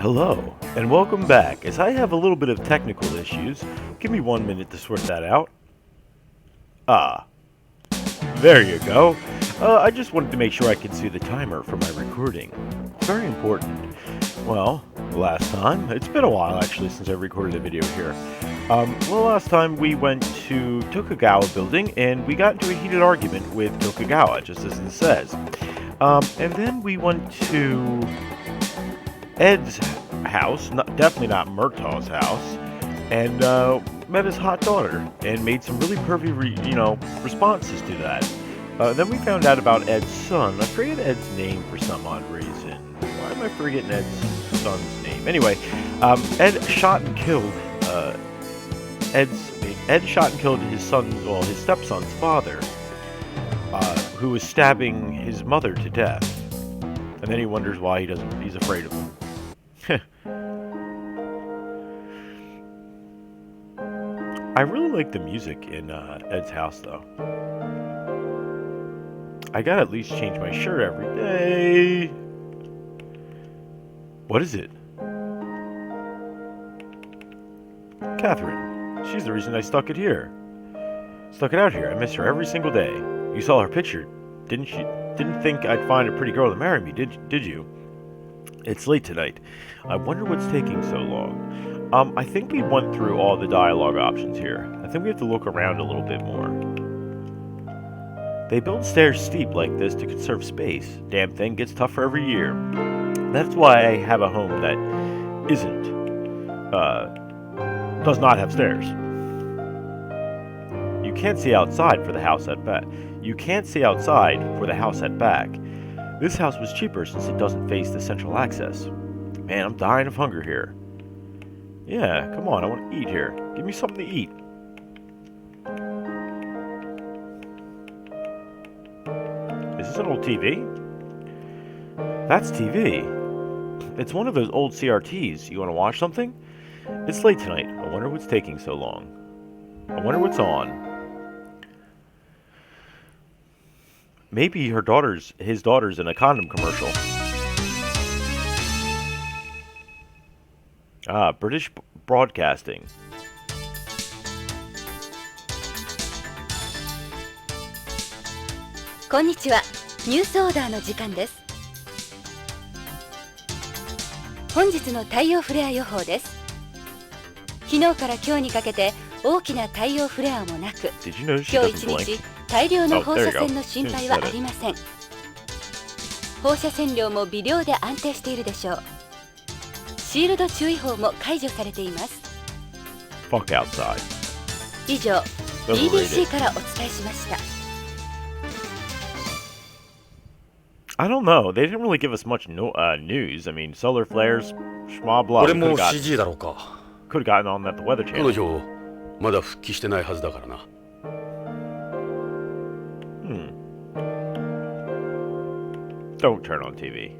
Hello, and welcome back. As I have a little bit of technical issues, give me 1 minute to sort that out. Ah, there you go. I just wanted to make sure I could see the timer for my recording. It's very important. Well, last time, it's been a while actually since I recorded a video here. Last time we went to Tokugawa building and we got into a heated argument with Tokugawa, just as it says. And then we went to Ed's house, definitely not Murtaugh's house, and met his hot daughter and made some really pervy, responses to that. Then we found out about Ed's son. I forget Ed's name for some odd reason. Why am I forgetting Ed's son's name? Anyway, Ed shot and killed Ed shot and killed his his stepson's father, who was stabbing his mother to death. And then he wonders why he's afraid of him. I really like the music in Ed's house, though. I gotta at least change my shirt every day. What is it? Catherine. She's the reason I stuck it out here. I miss her every single day. You saw her picture, didn't you? Didn't think I'd find a pretty girl to marry me, did you? It's late tonight. I wonder what's taking so long. I think we went through all the dialogue options here. I think we have to look around a little bit more. They build stairs steep like this to conserve space. Damn thing gets tougher every year. That's why I have a home that does not have stairs. You can't see outside for the house at back. This house was cheaper since it doesn't face the central access. Man, I'm dying of hunger here. Yeah, come on, I want to eat here. Give me something to eat. Is this an old TV? That's TV. It's one of those old CRTs. You want to watch something? It's late tonight. I wonder what's taking so long. I wonder what's on. Maybe his daughter's in a condom commercial. Ah, British Broadcasting. Konnichiwa. ニュースオーダーの時間です。本日の太陽フレア予報です。昨日から今日にかけて大きな太陽フレアもなく、今日一日大量の放射線の心配はありません。放射線量も微量で安定しているでしょう。シールド注意報も解除されています。以上、BBC からお伝えしました。I don't know. They didn't really give us much news. I mean, solar flares, schma blah. これも CG だろうか。Could have gotten on that the Weather Channel. 彼女まだ復帰してないはずだからな。Don't turn on TV.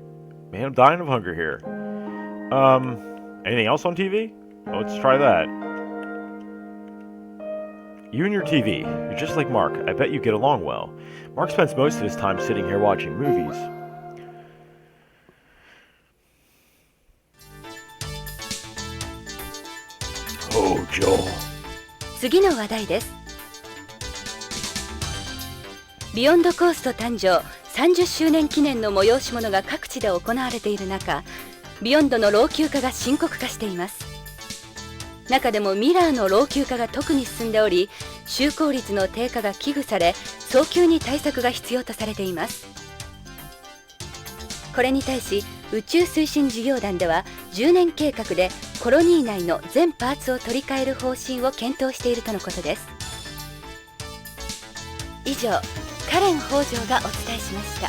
Man, I'm dying of hunger here. Anything else on TV? Let's try that. You and your TV. You're just like Mark. I bet you get along well. Mark spends most of his time sitting here watching movies. Oh, Joel. 次の話題です。ビヨンドコースト誕生30周年記念の催し物が各地で行われている中、ビヨンドの老朽化が深刻化しています。中でもミラーの老朽化が特に進んでおり、就航率の低下が危惧され、早急に対策が必要とされています。これに対し、宇宙推進事業団では10年計画でコロニー内の全パーツを取り替える方針を検討しているとのことです。以上、カレン北条がお伝えしました。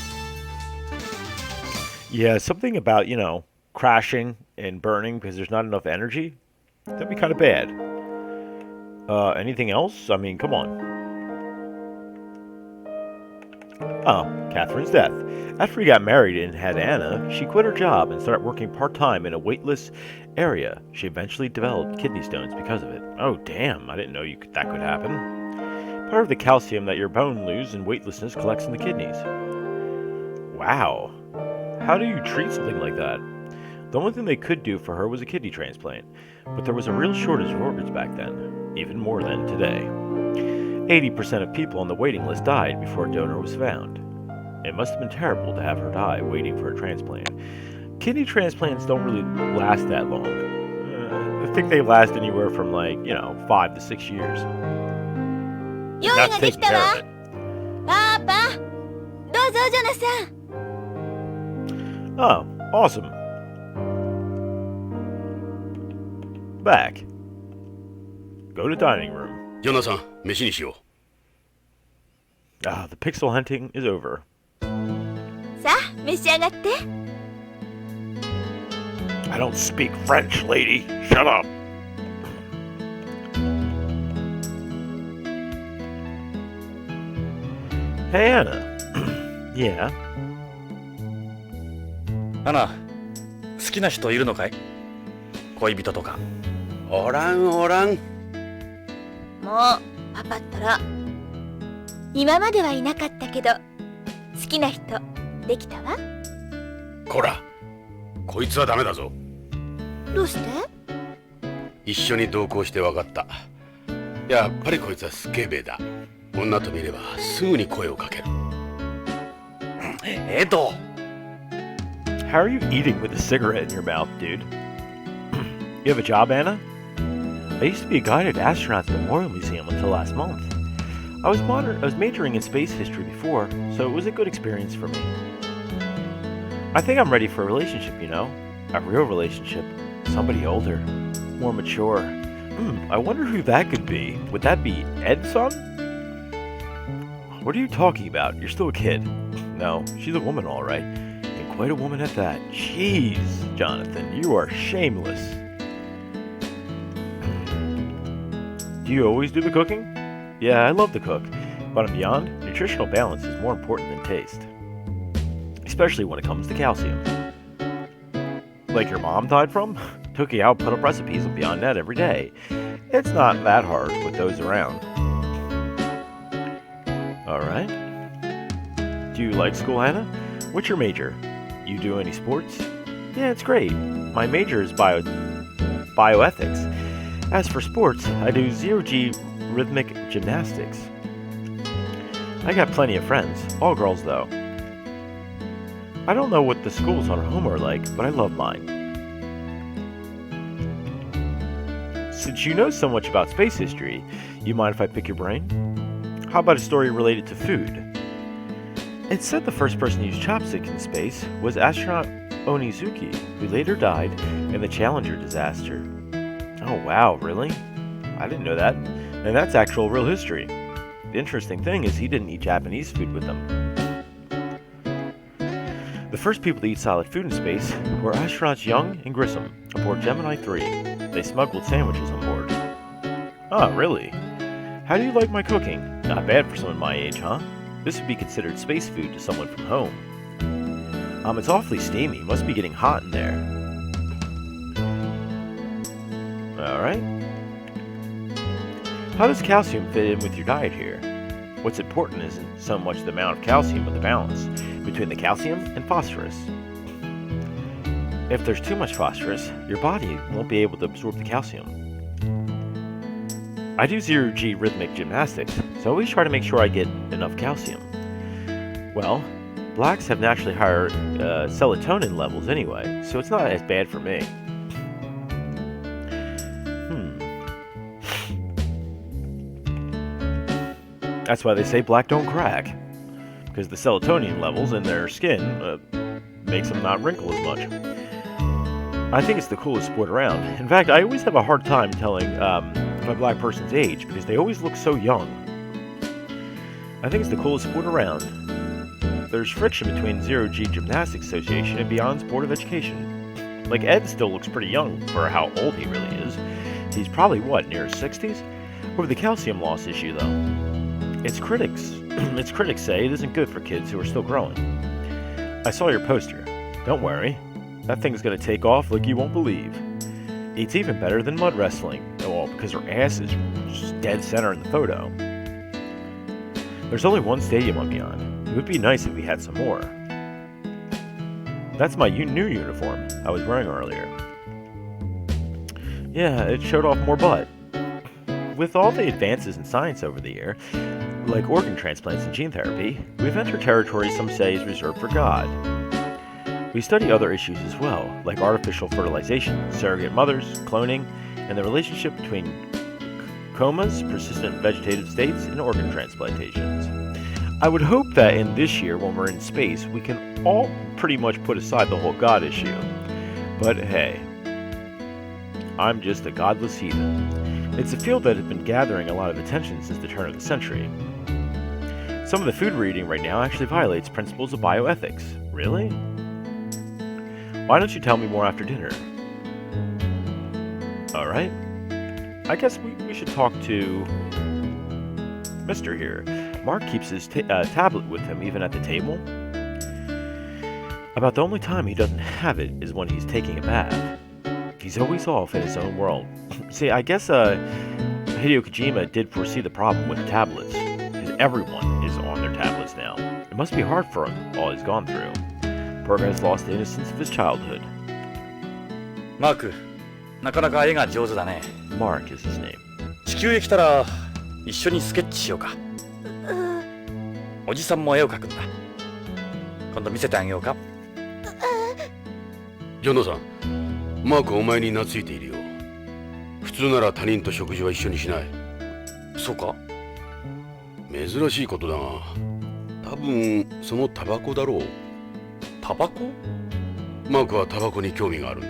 Yeah, something about, crashing and burning because there's not enough energy. That'd be kind of bad. Anything else? I mean, come on. Oh, Catherine's death. After he got married and had Anna, she quit her job and started working part-time in a weightless area. She eventually developed kidney stones because of it. Oh, damn. I didn't know that could happen. Part of the calcium that your bone lose in weightlessness collects in the kidneys. Wow. How do you treat something like that? The only thing they could do for her was a kidney transplant, but there was a real shortage of organs back then, even more than today. 80% of people on the waiting list died before a donor was found. It must have been terrible to have her die waiting for a transplant. Kidney transplants don't really last that long. I think they last anywhere from 5 to 6 years. 用意ができたわ。パパ、どうぞジョナサン。Oh, awesome. Back. Go to dining room. ジョナサン、飯にしよ Ah, the pixel hunting is over. さあ、召し上がって。I don't speak French, lady. Shut up. Hey, Anna. Yeah? アナ、好きな人いるのかい？恋人とか。う。おらんおらん。もう、パパったら。今まではいなかったけど、好きな人、できたわ。こら、こいつはダメだぞ。どうして？一緒に同行して分かった。やっぱりこいつはスケベだ。女と見ればすぐに声をかける。エド。How are you eating with a cigarette in your mouth, dude? You have a job, Anna? I used to be a guide at Astronauts Memorial Museum until last month. I was majoring in space history before, so it was a good experience for me. I think I'm ready for a relationship, a real relationship. Somebody older, more mature. I wonder who that could be. Would that be Ed's son? What are you talking about? You're still a kid. No, she's a woman, all right. And quite a woman at that. Jeez, Jonathan, you are shameless. Do you always do the cooking? Yeah, I love to cook. But beyond, nutritional balance is more important than taste. Especially when it comes to calcium. Like your mom died from? Took you out, put up recipes on Beyond Net every day. It's not that hard with those around. Alright. Do you like school, Anna? What's your major? You do any sports? Yeah, it's great. My major is bioethics. As for sports, I do zero-G rhythmic gymnastics. I got plenty of friends, all girls though. I don't know what the schools on home are like, but I love mine. Since you know so much about space history, you mind if I pick your brain? How about a story related to food? It's said the first person to use chopsticks in space was astronaut Onizuki, who later died in the Challenger disaster. Oh wow, really? I didn't know that. And that's actual real history. The interesting thing is he didn't eat Japanese food with them. The first people to eat solid food in space were astronauts Young and Grissom aboard Gemini 3. They smuggled sandwiches on board. Oh, really? How do you like my cooking? Not bad for someone my age, huh? This would be considered space food to someone from home. It's awfully steamy. Must be getting hot in there. Alright. How does calcium fit in with your diet here? What's important isn't so much the amount of calcium, but the balance between the calcium and phosphorus. If there's too much phosphorus, your body won't be able to absorb the calcium. I do zero-G rhythmic gymnastics, so I always try to make sure I get enough calcium. Well, blacks have naturally higher serotonin levels anyway, so it's not as bad for me. That's why they say black don't crack, because the serotonin levels in their skin makes them not wrinkle as much. I think it's the coolest sport around. In fact, I always have a hard time telling a black person's age because they always look so young. I think it's the coolest sport around. There's friction between Zero-G Gymnastics Association and Beyond's Board of Education. Like, Ed still looks pretty young for how old he really is. He's probably, near his 60s? Over the calcium loss issue, though. Its critics say it isn't good for kids who are still growing. I saw your poster. Don't worry. That thing's gonna take off like you won't believe. It's even better than mud wrestling. Well, because her ass is just dead center in the photo. There's only one stadium on Beyond. It would be nice if we had some more. That's my new uniform I was wearing earlier. Yeah, it showed off more butt. With all the advances in science over the year, like organ transplants and gene therapy, we've entered territory some say is reserved for God. We study other issues as well, like artificial fertilization, surrogate mothers, cloning, and the relationship between comas, persistent vegetative states, and organ transplantations. I would hope that in this year, when we're in space, we can all pretty much put aside the whole God issue. But hey, I'm just a godless heathen. It's a field that has been gathering a lot of attention since the turn of the century. Some of the food we're eating right now actually violates principles of bioethics. Really? Why don't you tell me more after dinner? Alright. I guess we should talk to Mr. here. Mark keeps his tablet with him even at the table. About the only time he doesn't have it is when he's taking a bath. He's always off in his own world. See, I guess Hideo Kojima did foresee the problem with tablets, because everyone is on their tablets now. It must be hard for him, all he's gone through. Poor guy's lost the innocence of his childhood. マーク、なかなか絵が上手だね。 Mark is his name. 地球へ来たら一緒にスケッチしようか。おじさんも絵を描くんだ。今度見せてあげようか。ジョノさん、マークお前に懐いているよ。普通なら他人と食事は一緒にしない。そうか？珍しいことだが、多分そのタバコだろう。タバコ？マークはタバコに興味があるんだ。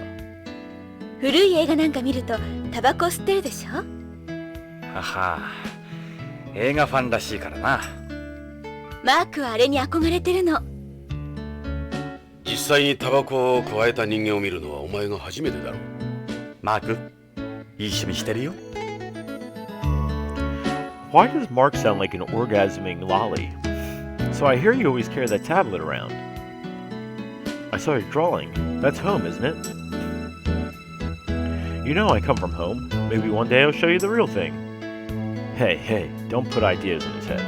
古い映画なんか見るとタバコ吸ってるでしょ。はは、映画ファンらしいからな。マークはあれに憧れてるの。実際にタバコを加えた人間を見るのはお前が初めてだろう。マーク、いい趣味してるよ。Why does Mark sound like an orgasming lolly? So I hear you always carry that tablet around. I saw your drawing. That's home, isn't it? You know I come from home. Maybe one day I'll show you the real thing. Hey, don't put ideas in his head.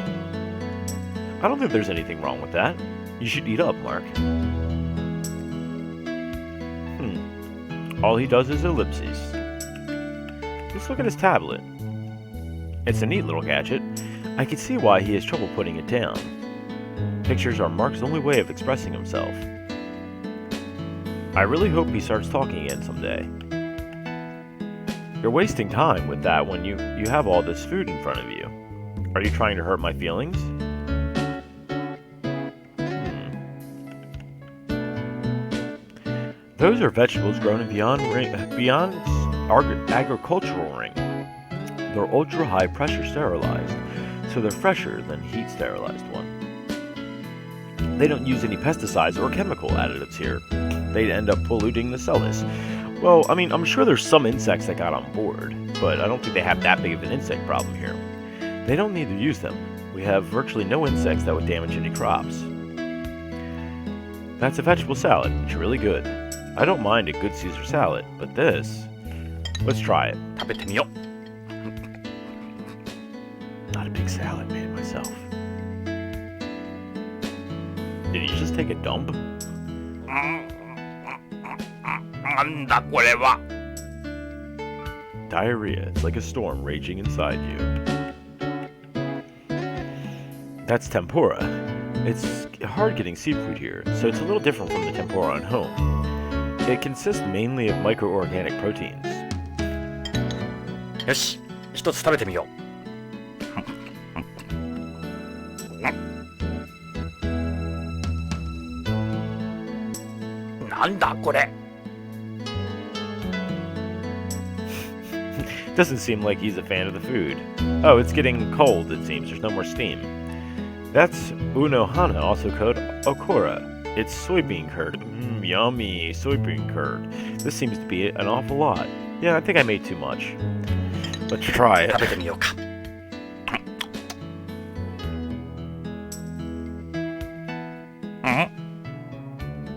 I don't think there's anything wrong with that. You should eat up, Mark. All he does is ellipses. Let's look at his tablet. It's a neat little gadget. I can see why he has trouble putting it down. Pictures are Mark's only way of expressing himself. I really hope he starts talking again someday. You're wasting time with that when you have all this food in front of you. Are you trying to hurt my feelings? Those are vegetables grown in beyond agricultural ring. They're ultra high pressure sterilized, so they're fresher than heat sterilized one. They don't use any pesticides or chemical additives here. They'd end up polluting the cellus. Well, I mean, I'm sure there's some insects that got on board, but I don't think they have that big of an insect problem here. They don't need to use them. We have virtually no insects that would damage any crops. That's a vegetable salad. It's really good. I don't mind a good Caesar salad, but this... Let's try it. 食べてみよう。 Not a big salad made myself. Did you just take a dump? なんだこれは。 Diarrhea. It's like a storm raging inside you. That's tempura. It's hard getting seafood here, so it's a little different from the tempura at home. It consists mainly of microorganic proteins. よし、一つ食べてみよう。なんだこれ。 Doesn't seem like he's a fan of the food. Oh, it's getting cold, it seems. There's no more steam. That's unohana, also called okura. It's soybean curd. Yummy soybean curd. This seems to be an awful lot. Yeah, I think I made too much. Let's try it. 食べてみようか。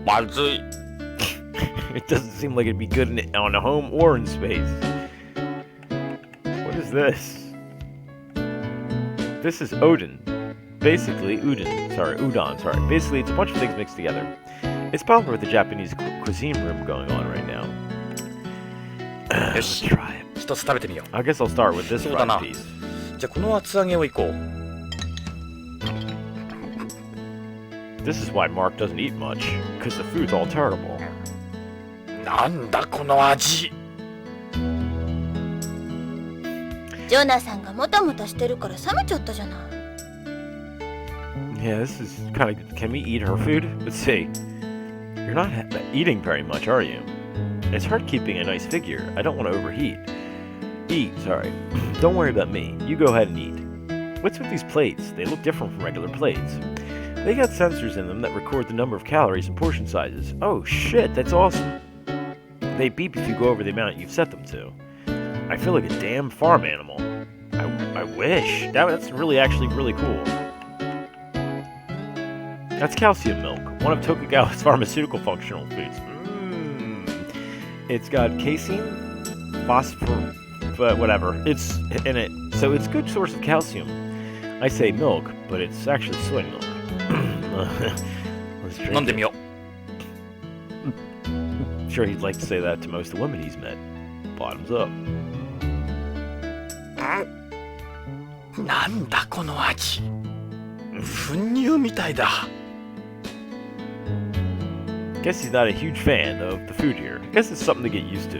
まずい。 It doesn't seem like it'd be good on a home or in space. What is this? This is Odin. Basically, udon. Sorry. Basically, it's a bunch of things mixed together. It's probably with the Japanese cuisine room going on right now. Let's try it. 一つ食べてみよう。 I guess I'll start with this そうだ fried な。 piece. じゃあこの厚揚げをいこう。 This is why Mark doesn't eat much, because the food's all terrible. なんだこの味。ジョナサンがもたもたしてるから冷めちゃったじゃない。 Yeah, this is kind of... Can we eat her food? Let's see. You're not eating very much, are you? It's hard keeping a nice figure. I don't want to overheat. Eat, sorry. Don't worry about me. You go ahead and eat. What's with these plates? They look different from regular plates. They got sensors in them that record the number of calories and portion sizes. Oh shit, that's awesome. They beep if you go over the amount you've set them to. I feel like a damn farm animal. I wish. That's actually really cool. That's calcium milk, one of Tokugawa's pharmaceutical functional foods. It's got casein, phosphor, but whatever. It's in it, so it's a good source of calcium. I say milk, but it's actually soy milk. Let's drink 飲んでみよ I'm sure he'd like to say that to most of the women he's met. Bottoms up. う。なんだこの味。粉乳みたいだ。 Guess he's not a huge fan of the food here. Guess it's something to get used to.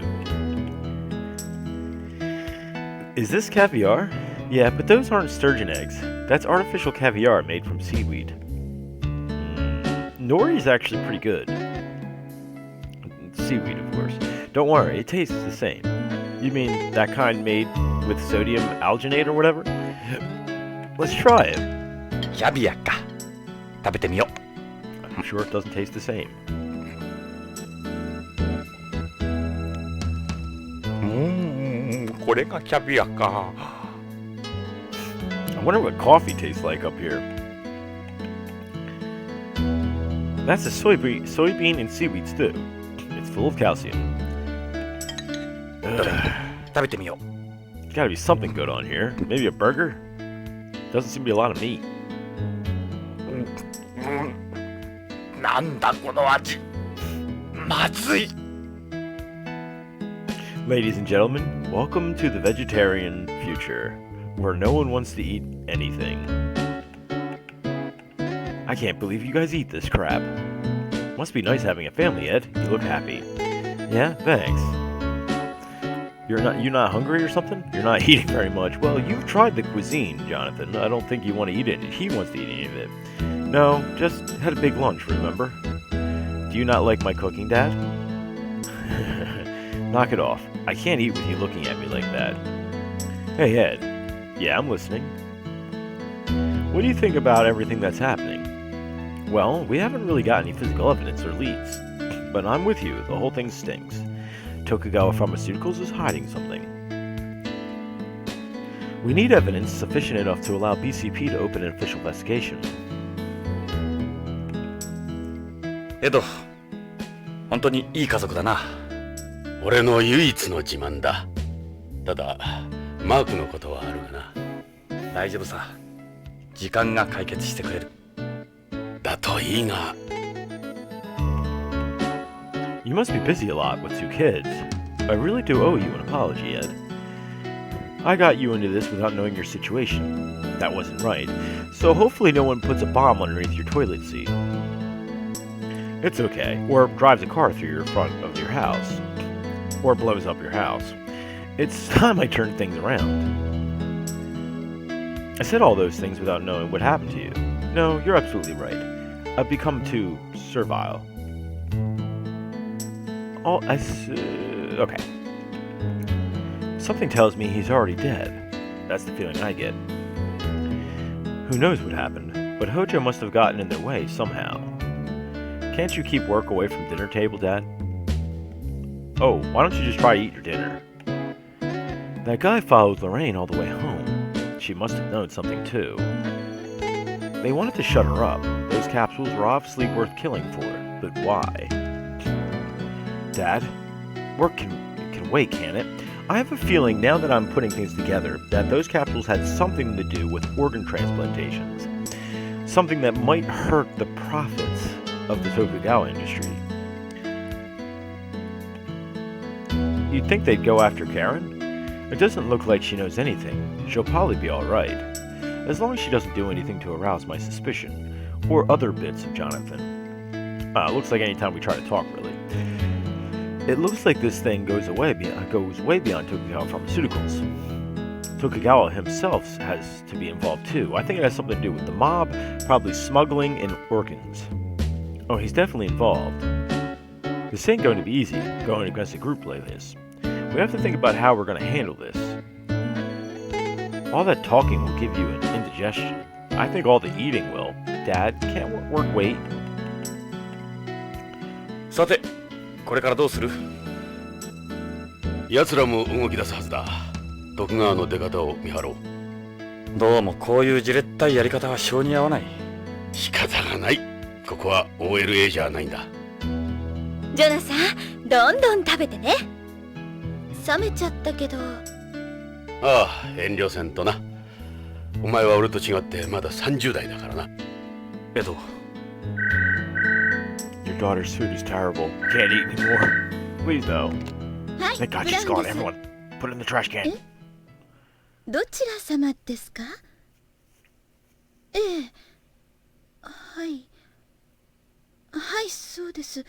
Is this caviar? Yeah, but those aren't sturgeon eggs. That's artificial caviar made from seaweed. Nori's actually pretty good. Seaweed, of course. Don't worry, it tastes the same. You mean that kind made with sodium alginate or whatever? Let's try it. キャビアか。食べてみよ I'm sure it doesn't taste the same. う。これがキャビアか。 I wonder what coffee tastes like up here. That's a soybean and seaweed stew. It's full of calcium. 食べてみよう。 There's gotta be something good on here. Maybe a burger? Doesn't seem to be a lot of meat. なんだこの味。まずい。 Ladies and gentlemen, welcome to the vegetarian future, where no one wants to eat anything. I can't believe you guys eat this crap. Must be nice having a family, Ed. You look happy. Yeah, thanks. You're not hungry or something? You're not eating very much. Well, you've tried the cuisine, Jonathan. I don't think you want to eat it. He wants to eat any of it. No, just had a big lunch, remember? Do you not like my cooking, Dad? Knock it off. I can't eat with you looking at me like that. Hey, Ed. Yeah, I'm listening. What do you think about everything that's happening? Well, we haven't really got any physical evidence or leads. But I'm with you, the whole thing stinks. Tokugawa Pharmaceuticals is hiding something. We need evidence sufficient enough to allow BCP to open an official investigation. エド、本当にいい家族だな。俺の唯一の自慢だ。ただマークのことはあるがな。大丈夫さ。時間が解決してくれる。だといいが。 You must be busy a lot with 2 kids. I really do owe you an apology, Ed. I got you into this without knowing your situation. That wasn't right. So hopefully no one puts a bomb underneath your toilet seat. It's okay. Or drives a car through your front of your house. Or blows up your house. It's time I turned things around. I said all those things without knowing what happened to you. No, you're absolutely right. I've become too servile. Okay. Something tells me he's already dead. That's the feeling I get. Who knows what happened, but Hojo must have gotten in their way somehow. Can't you keep work away from dinner table, Dad? Oh, why don't you just try to eat your dinner? That guy followed Lorraine all the way home. She must have known something too. They wanted to shut her up. Those capsules were obviously worth killing for, but why? Dad, work can wait, can it? I have a feeling now that I'm putting things together that those capsules had something to do with organ transplantations. Something that might hurt the profits. of the Tokugawa industry. You'd think they'd go after Karen? It doesn't look like she knows anything. She'll probably be alright. As long as she doesn't do anything to arouse my suspicion, or other bits of Jonathan. Looks like anytime we try to talk, really. It looks like this thing goes way beyond Tokugawa Pharmaceuticals. Tokugawa himself has to be involved too. I think it has something to do with the mob, probably smuggling and organs. Oh, he's definitely involved. This ain't going to be easy, going against a group like this. We have to think about how we're going to handle this. All that talking will give you an indigestion. I think all the eating will. Dad, can't work wait. さて、これからどうする？奴らも動き出すはずだ。徳川の出方を見張ろう。どうもこういうじれったいやり方は性に合わない。仕方がない。ここは OLA じゃないんだ。ジョナさん、どんどん食べてね。冷めちゃったけど。ああ、遠慮せんとな。お前は俺と違ってまだ30代だからな。エド。Your daughter's food is terrible. Can't eat anymore. Please no. Thank God she's gone. Everyone, put it in the trash can. どちら様ですか？ええ。はい。はい、そうです。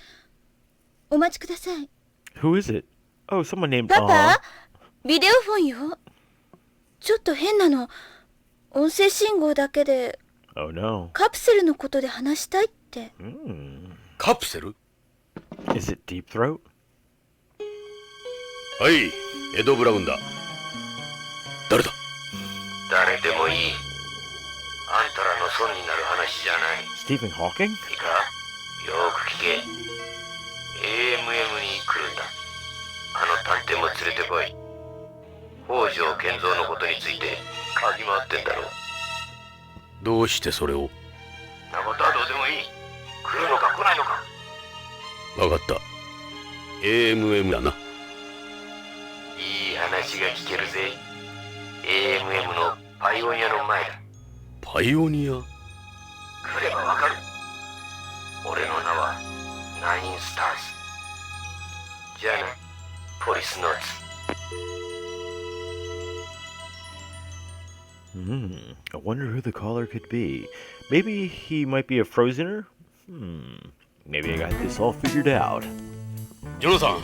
お待ちください。Who is it? Oh, someone named パパ、ビデオフォンよ。ちょっと変なの。音声信号だけで。Oh no. カプセルのことで話したいって。カプセル？ Is it Deep Throat? はい、エド・ブラウンだ。誰だ？誰でもいい。あんたらの損になる話じゃない。Stephen Hawking? いいか、よく聞け。AMM に来るんだ。あの探偵も連れてこい。北条健三のことについて嗅ぎ回ってんだろう。どうしてそれを？なことはどうでもいい。来るのか来ないのか。わかった。AMM だな。いい話が聞けるぜ。AMM のパイオニアの前だ。パイオニア？来ればわかる。俺の名はナインスターズ。じゃあな、ポリスノーツ。I wonder who the caller could be. Maybe he might be a Frozener? Maybe I got this all figured out. ジョナサン、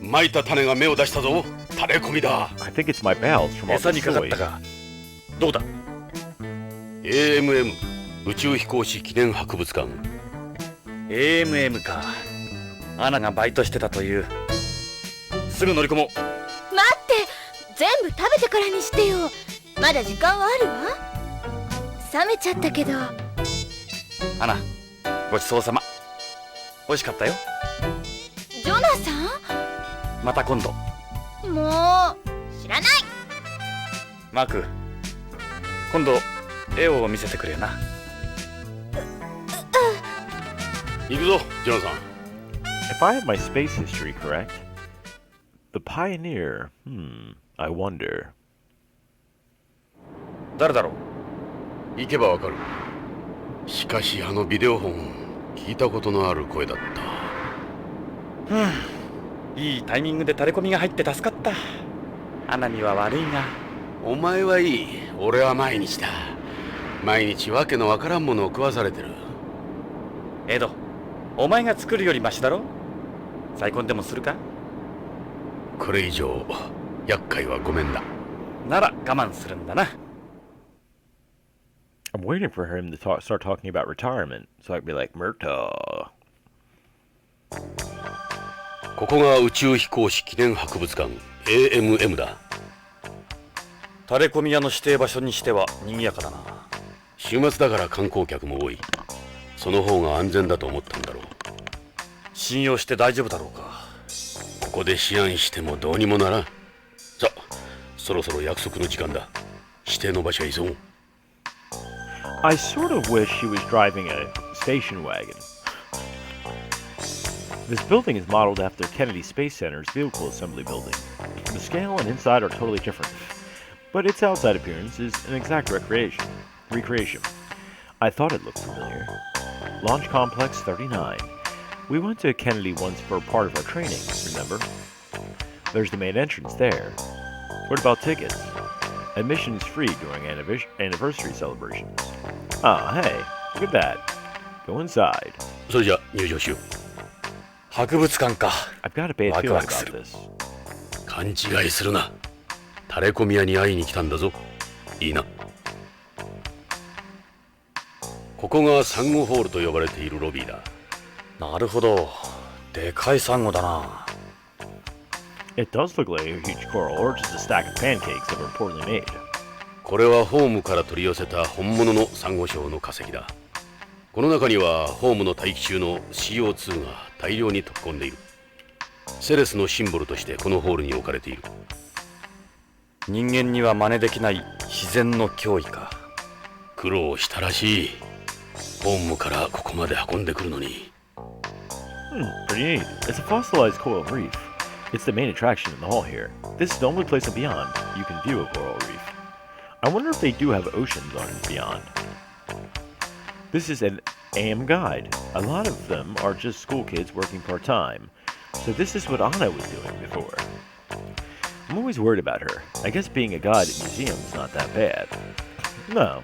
撒いた種が芽を出したぞ。垂れ込みだ。I think it's my bowels from all 餌 the にかかっ soy. たか。どうだ？ AMM 宇宙飛行士記念博物館。 AMM か。アナがバイトしてたという。すぐ乗り込もう。待って、全部食べてからにしてよ。まだ時間はあるわ。冷めちゃったけど。アナ、ごちそうさま。美味しかったよ。ジョナさまた今度。ん？もう知らない。マーク、今度絵を見せてくれよな。行くぞ、ジョナサン。 If I have my space history correct, the Pioneer, I wonder. 誰だろう？行けばわかる。しかしあのビデオ本、聞いたことのある声だった。いいタイミングでタレコミが入って助かった。アナには悪いが。お前はいい。俺は毎日だ。毎日わけのわからんものを食わされてる。エド、お前が作るよりマシだろ。再婚でもするか？これ以上厄介はごめんだ。なら我慢するんだな。I'm waiting for him to start talking about retirement, so I can be like, Murtaugh. ここが宇宙飛行士記念博物館 AMM だ。タレコミ屋の指定場所にしては賑やかだな。週末だから観光客も多い。その方が安全だと思ったんだろう。信用して大丈夫だろうか。ここで思案してもどうにもならん。さあ、そろそろ約束の時間だ。指定の場所へ急ごう。I sort of wish he was driving a station wagon. This building is modeled after Kennedy Space Center's vehicle assembly building. The scale and inside are totally different, but its outside appearance is an exact recreation. I thought it looked familiar. Launch Complex 39. We went to Kennedy once for part of our training, remember? There's the main entrance there. What about tickets? Admission is free during anniversary celebrations. Ah, hey, look at that. Go inside. それじゃ入場しよう。博物館か。 I've got a bad ワク feeling ワクす about る。 this. 勘違いするな。タレコミ屋に会いに来たんだぞ。いいな。ここがサンゴホールと呼ばれているロビーだ。なるほど。でかいサンゴだな。It does look like a huge coral or just a stack of pancakes that were poorly made. これはホームから取り寄せた本物のサンゴ礁の化石だ。この中にはホームの大気中の CO2 が大量に溶け込んでいる。セレスのシンボルとしてこのホールに置かれている。人間には真似できない自然の脅威か。苦労したらしい。ホームからここまで運んでくるのに。Pretty neat. It's a fossilized coral reef. It's the main attraction in the hall here. This is the only place in Beyond you can view a coral reef. I wonder if they do have oceans on Beyond. This is an AM guide. A lot of them are just school kids working part-time. So this is what Anna was doing before. I'm always worried about her. I guess being a guide at museums is not that bad. No.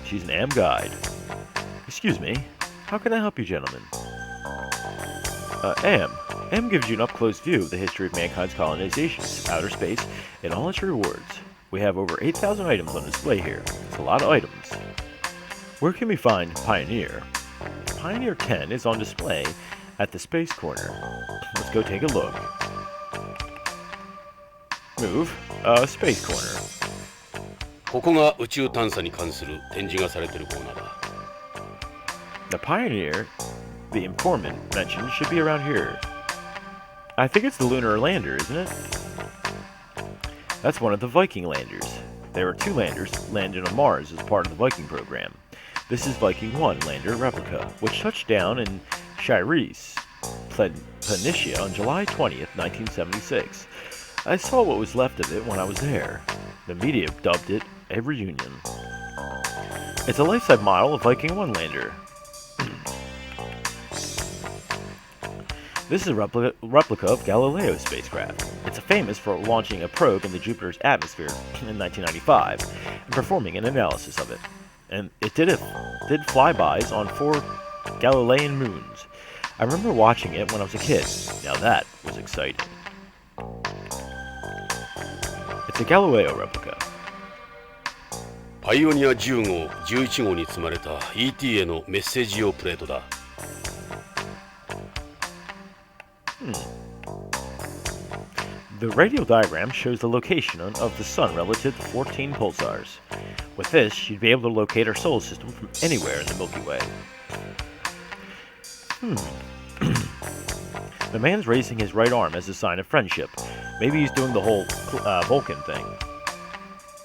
She's an AM guide. Excuse me. How can I help you, gentlemen? AM. AM gives you an up-close view of the history of mankind's colonization, outer space, and all its rewards. We have over 8,000 items on display here. It's a lot of items. Where can we find Pioneer? Pioneer 10 is on display at the space corner. Let's go take a look. Move. Space corner. ここが宇宙探査に関する展示がされているコーナーだ。The Pioneer, the informant mentioned, should be around here. I think it's the lunar lander, isn't it? That's one of the Viking landers. There are 2 landers landed on Mars as part of the Viking program. This is Viking 1 lander replica, which touched down in Chyres, Planitia on July 20th, 1976. I saw what was left of it when I was there. The media dubbed it a reunion. It's a life-size model of Viking 1 lander. This is a replica of Galileo's spacecraft. It's famous for launching a probe into Jupiter's atmosphere in 1995 and performing an analysis of it. And it did flybys on 4 Galilean moons. I remember watching it when I was a kid. Now that was exciting. It's a Galileo replica. パイオニア10号、11号に積まれた ET へのメッセージ用プレートだ。The radial diagram shows the location of the Sun relative to 14 pulsars. With this, you'd be able to locate our solar system from anywhere in the Milky Way. The man's raising his right arm as a sign of friendship. Maybe he's doing the whole Vulcan thing.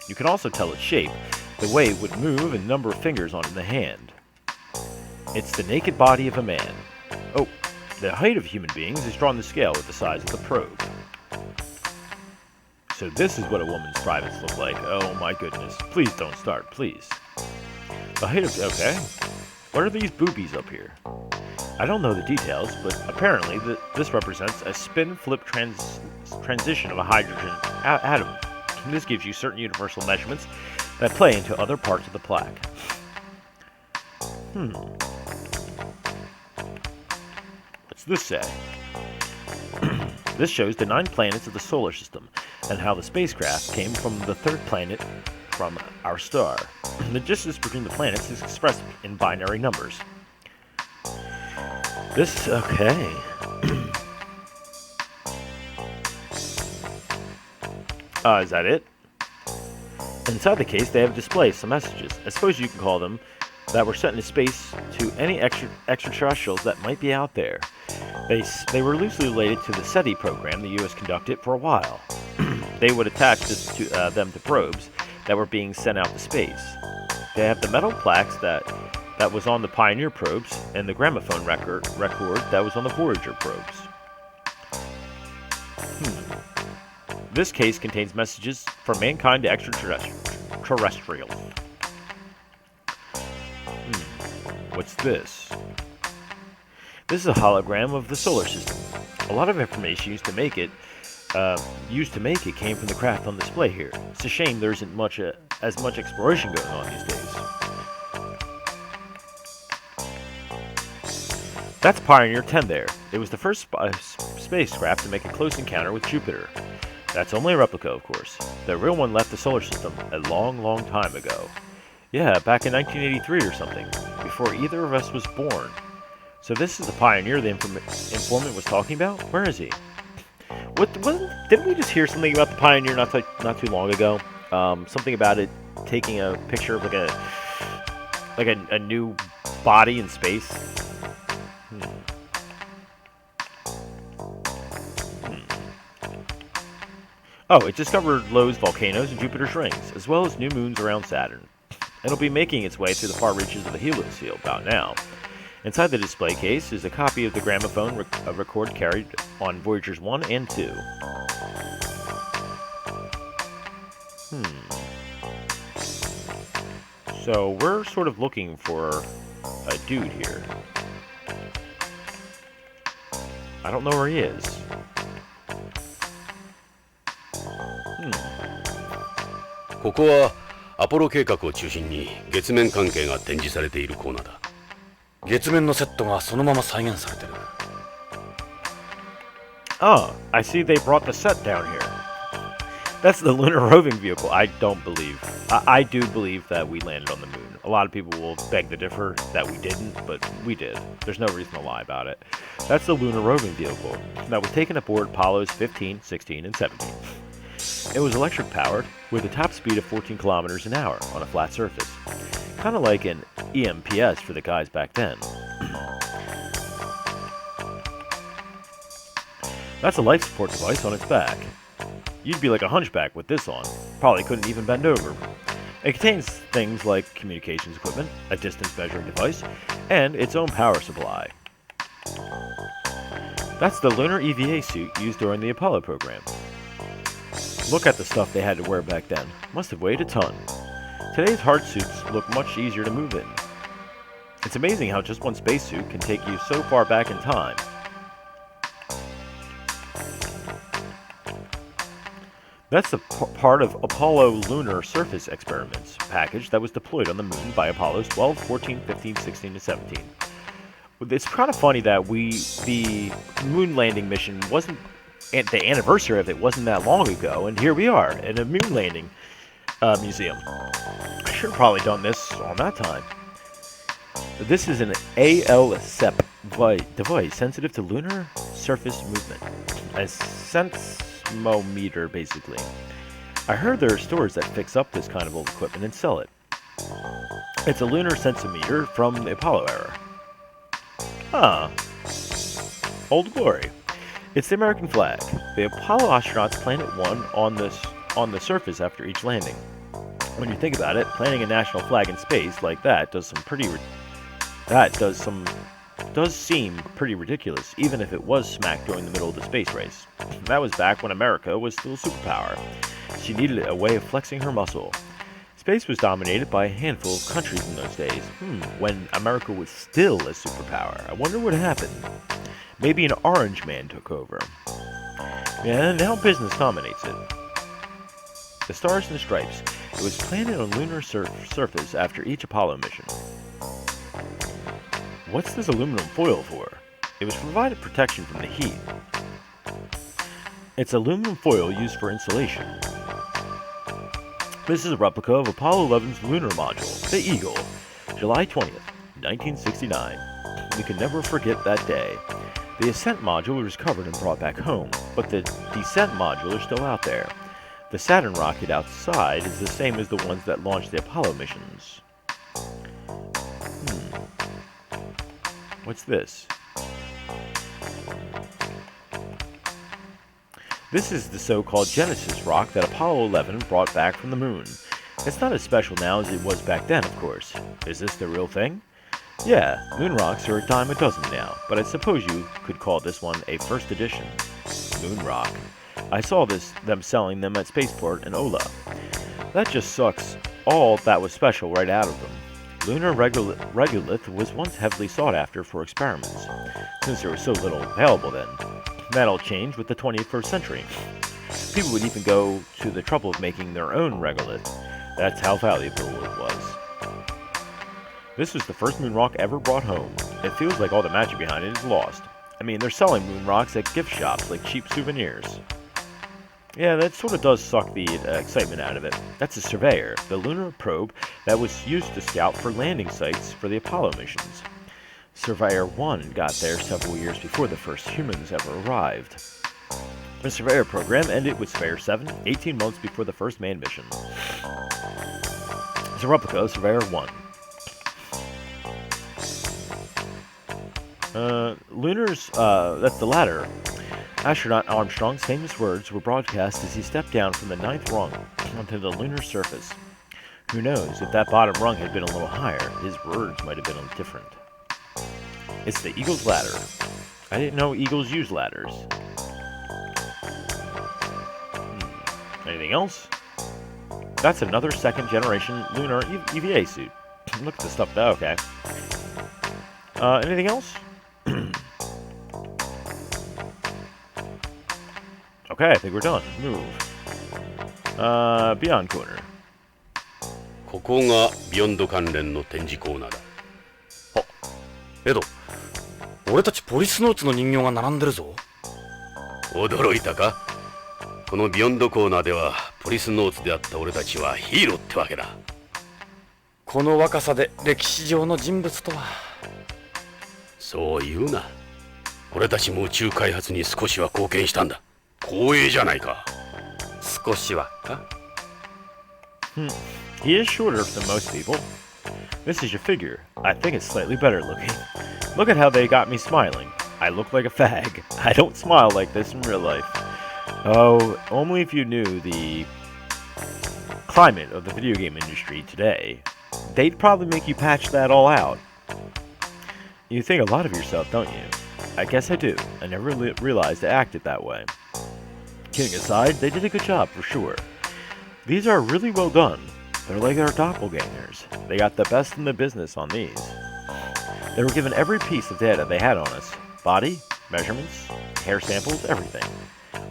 You can also tell its shape, the way it would move, and number of fingers on the hand. It's the naked body of a man. Oh, the height of human beings is drawn to scale with the size of the probe. So this is what a woman's privates look like. Oh my goodness. Please don't start, please. The height of... okay. What are these boobies up here? I don't know the details, but apparently this represents a spin-flip transition of a hydrogen atom. And this gives you certain universal measurements that play into other parts of the plaque. What's this say? This shows the 9 planets of the solar system and how the spacecraft came from the 3rd planet from our star. The distance between the planets is expressed in binary numbers. This, okay. Is that it? Inside the case, they have displayed some messages. I suppose you can call them that were sent into space to any extraterrestrials that might be out there. They were loosely related to the SETI program the U.S. conducted for a while. They would attach them to probes that were being sent out to space. They have the metal plaques that was on the Pioneer probes and the gramophone record that was on the Voyager probes. This case contains messages from mankind to extraterrestrials. What's this? This is a hologram of the solar system. A lot of information used to make it came from the craft on display here. It's a shame there isn't as much exploration going on these days. That's Pioneer 10 there. It was the first spacecraft to make a close encounter with Jupiter. That's only a replica, of course. The real one left the solar system a long, long time ago. Yeah, back in 1983 or something, before either of us was born. So this is the Pioneer the informant was talking about? Where is he? Didn't we just hear something about the Pioneer not too long ago? Something about it taking a picture of like a new body in space. Oh, it discovered Lo's volcanoes and Jupiter's rings, as well as new moons around Saturn. It'll be making its way through the far reaches of the heliosphere about now. Inside the display case is a copy of the gramophone record carried on Voyagers 1 and 2. So we're sort of looking for a dude here. I don't know where he is. ここはアポロ計画を中心に月面関係が展示されているコーナーだ。月面のセットがそのまま再現されてる。Oh, I see they brought the set down here. That's the lunar roving vehicle. I do believe that we landed on the moon. A lot of people will beg to differ that we didn't, but we did. There's no reason to lie about it. That's the lunar roving vehicle that was taken aboard Apollos 15, 16, and 17. It was electric powered with a top speed of 14 kilometers an hour on a flat surface. Kind of like an EMPS for the guys back then. That's a life support device on its back. You'd be like a hunchback with this on. Probably couldn't even bend over. It contains things like communications equipment, a distance measuring device, and its own power supply. That's the lunar EVA suit used during the Apollo program. Look at the stuff they had to wear back then. Must have weighed a ton. Today's hard suits look much easier to move in. It's amazing how just one spacesuit can take you so far back in time. That's the part of Apollo Lunar Surface Experiments package that was deployed on the moon by Apollos 12, 14, 15, 16, and 17. It's kind of funny that the moon landing mission wasn't, the anniversary of it wasn't that long ago, and here we are in a moon landing museum. I should have probably done this on that time. This is an ALSEP device sensitive to lunar surface movement. A seismometer, basically. I heard there are stores that fix up this kind of old equipment and sell it. It's a lunar seismometer from the Apollo era. Huh. Old Glory. It's the American flag. The Apollo astronauts planted one on the surface after each landing. When you think about it, planting a national flag in space like that does seem pretty ridiculous, even if it was smack during the middle of the space race. That was back when America was still a superpower. She needed a way of flexing her muscle. Space was dominated by a handful of countries in those days. When America was still a superpower. I wonder what happened. Maybe an orange man took over. Yeah, now business dominates it. The Stars and Stripes. It was planted on lunar surface after each Apollo mission. What's this aluminum foil for? It was provided protection from the heat. It's aluminum foil used for insulation. This is a replica of Apollo 11's lunar module, the Eagle, July 20th, 1969. We can never forget that day. The ascent module was recovered and brought back home, but the descent module is still out there. The Saturn rocket outside is the same as the ones that launched the Apollo missions. What's this? This is the so-called Genesis rock that Apollo 11 brought back from the moon. It's not as special now as it was back then, of course. Is this the real thing? Yeah, moon rocks are a dime a dozen now, but I suppose you could call this one a first edition. Moon rock. I saw them selling them at Spaceport and Ola. That just sucks all that was special right out of them. Lunar regolith was once heavily sought after for experiments, since there was so little available then. That all changed with the 21st century. People would even go to the trouble of making their own regolith. That's how valuable it was. This was the first moon rock ever brought home. It feels like all the magic behind it is lost. I mean, they're selling moon rocks at gift shops like cheap souvenirs. Yeah, that sort of does suck the excitement out of it. That's a Surveyor, the lunar probe that was used to scout for landing sites for the Apollo missions. Surveyor 1 got there several years before the first humans ever arrived. The Surveyor program ended with Surveyor 7, 18 months before the first manned mission. It's a replica of Surveyor 1. That's the ladder. Astronaut Armstrong's famous words were broadcast as he stepped down from the 9th rung onto the lunar surface. Who knows, if that bottom rung had been a little higher, his words might have been different. It's the Eagle's ladder. I didn't know eagles use ladders. Anything else? That's another second-generation lunar EVA suit. Look at the stuff though, okay. Anything else? Okay, I think we're done. Move. Beyond corner. ここがビヨンド関連の展示コーナーだ。あ、エド、俺たちポリスノーツの人形が並んでるぞ。驚いたか？このビヨンドコーナーではポリスノーツであった俺たちはヒーローってわけだ。この若さで歴史上の人物とは。そう言うな。俺たちも宇宙開発に少しは貢献したんだ。光栄じゃないか。少しはか。He is shorter than most people. This is your figure. I think it's slightly better looking. Look at how they got me smiling. I look like a fag. I don't smile like this in real life. Oh, only if you knew the climate of the video game industry today. They'd probably make you patch that all out. You think a lot of yourself, don't you? I guess I do. I never realized I acted that way. Kidding aside, they did a good job for sure. These are really well done. They're like our doppelgangers. They got the best in the business on these. They were given every piece of data they had on us. Body, measurements, hair samples, everything.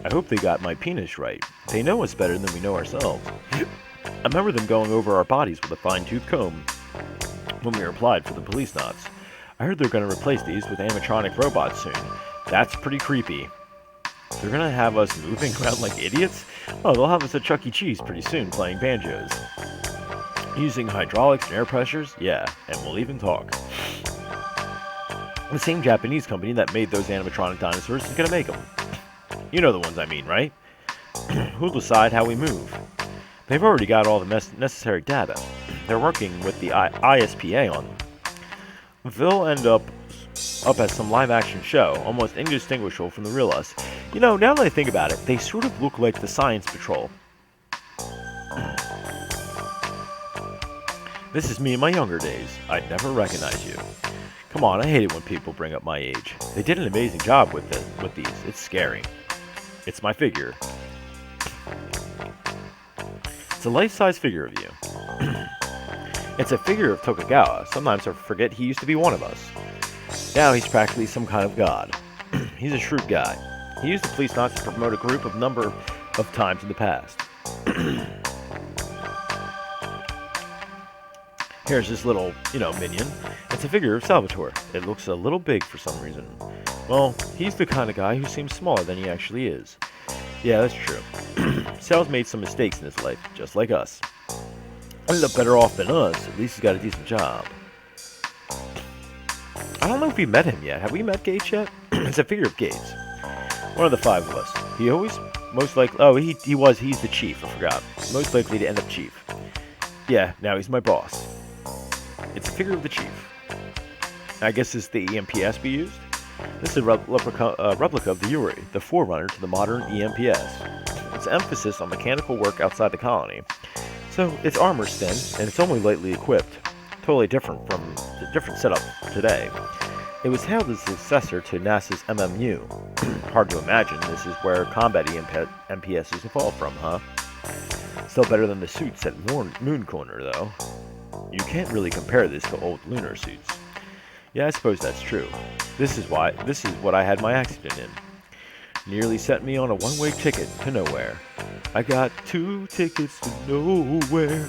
I hope they got my penis right. They know us better than we know ourselves. I remember them going over our bodies with a fine-tooth comb when we applied for the Policenauts. I heard they're going to replace these with animatronic robots soon. That's pretty creepy. They're going to have us moving around like idiots? Oh, they'll have us at Chuck E. Cheese pretty soon playing banjos. Using hydraulics and air pressures? Yeah, and we'll even talk. The same Japanese company that made those animatronic dinosaurs is going to make them. You know the ones I mean, right? Who'll decide how we move? They've already got all the necessary data. They're working with the ISPA on them. They'll end up as some live-action show, almost indistinguishable from the real us. You know, now that I think about it, they sort of look like the Science Patrol. This is me in my younger days. I'd never recognize you. Come on, I hate it when people bring up my age. They did an amazing job with these. It's scary. It's my figure. It's a life-size figure of you. It's a figure of Tokugawa. Sometimes I forget he used to be one of us. Now he's practically some kind of god. He's a shrewd guy. He used the Policenauts to promote a group of number of times in the past. Here's this little, minion. It's a figure of Salvatore. It looks a little big for some reason. Well, he's the kind of guy who seems smaller than he actually is. Yeah, that's true. Sal's made some mistakes in his life, just like us. Ended up better off than us. At least he's got a decent job. I don't know if we met him yet. Have we met Gates yet? It's a figure of Gates. One of the 5 of us. He always most likely... Oh, he's the chief. I forgot. Most likely to end up chief. Yeah, now he's my boss. It's a figure of the chief. I guess it's the EMPS we used. This is a replica of the Yuri, the forerunner to the modern EMPS. Its emphasis on mechanical work outside the colony. So, its armor's thin, and it's only lightly equipped. Totally different from the different setup today. It was hailed as the successor to NASA's MMU. Hard to imagine this is where combat MPSs evolved from, huh? Still better than the suits at Moon Corner, though. You can't really compare this to old lunar suits. Yeah, I suppose that's true. This is what I had my accident in. Nearly sent me on a one-way ticket to nowhere. I got 2 tickets to nowhere.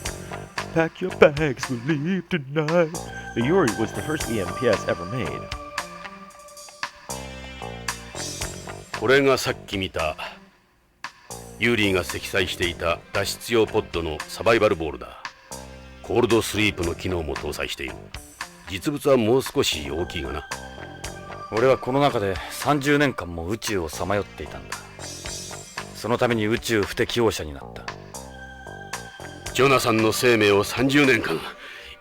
Pack your bags, we'll leave tonight. The Yuri was the first EMPS ever made. これがさっき見たユーリーが積載していた脱出用ポッドのサバイバルボールだ。コールドスリープの機能も搭載している。実物はもう少し大きいがな。俺はこの中で30年間も宇宙をさまよっていたんだ。そのために宇宙不適応者になった。ジョナサンの生命を30年間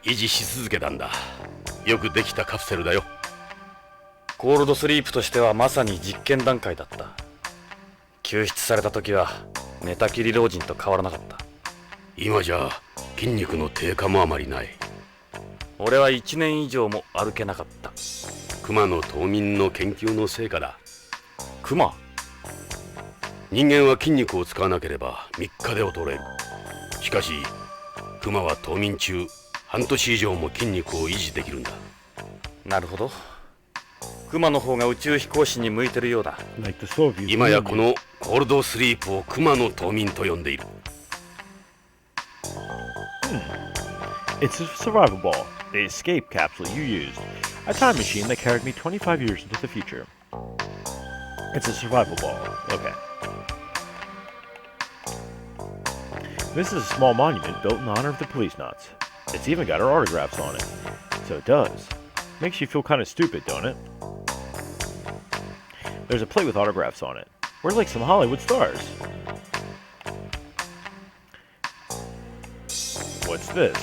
維持し続けたんだ。よくできたカプセルだよ。コールドスリープとしてはまさに実験段階だった。救出された時は寝たきり老人と変わらなかった。今じゃ筋肉の低下もあまりない。俺は1年以上も歩けなかった。クマの冬眠の研究の成果だ。クマ？人間は筋肉を使わなければ3日で衰える。しかしクマは冬眠中半年以上も筋肉を維持できるんだ。なるほど。クマの方が宇宙飛行士に向いてるようだ。今やこのコールドスリープをクマの冬眠と呼んでいる。It's a survival ball, the escape capsule you used. A time machine that carried me 25 years into the future. It's a survival ball. Okay. This is a small monument built in honor of the Policenauts. It's even got our autographs on it. So it does. Makes you feel kind of stupid, don't it? There's a plate with autographs on it. We're like some Hollywood stars. What's this?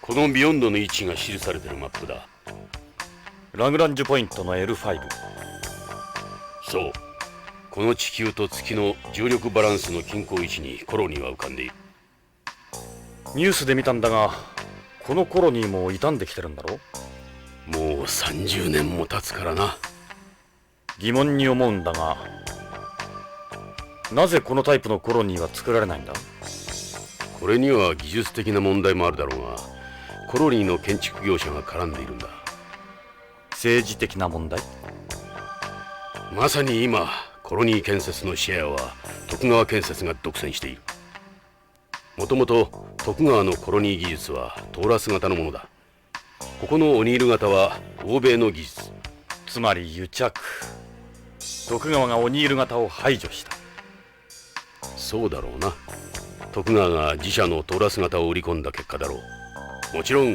このビヨンドの位置が記されているマップだ。ラグランジュポイントの L5。そう。この地球と月の重力バランスの均衡位置にコロニーは浮かんでいる。ニュースで見たんだが、このコロニーも傷んできてるんだろ？もう30年も経つからな。疑問に思うんだが、なぜこのタイプのコロニーは作られないんだ？これには技術的な問題もあるだろうが、コロニーの建築業者が絡んでいるんだ。政治的な問題？まさに今、コロニー建設のシェアは徳川建設が独占している。もともと徳川のコロニー技術はトーラス型のものだ。ここのオニール型は欧米の技術。つまり癒着。徳川がオニール型を排除した。そうだろうな。徳川が自社のトーラス型を売り込んだ結果だろう。もちろん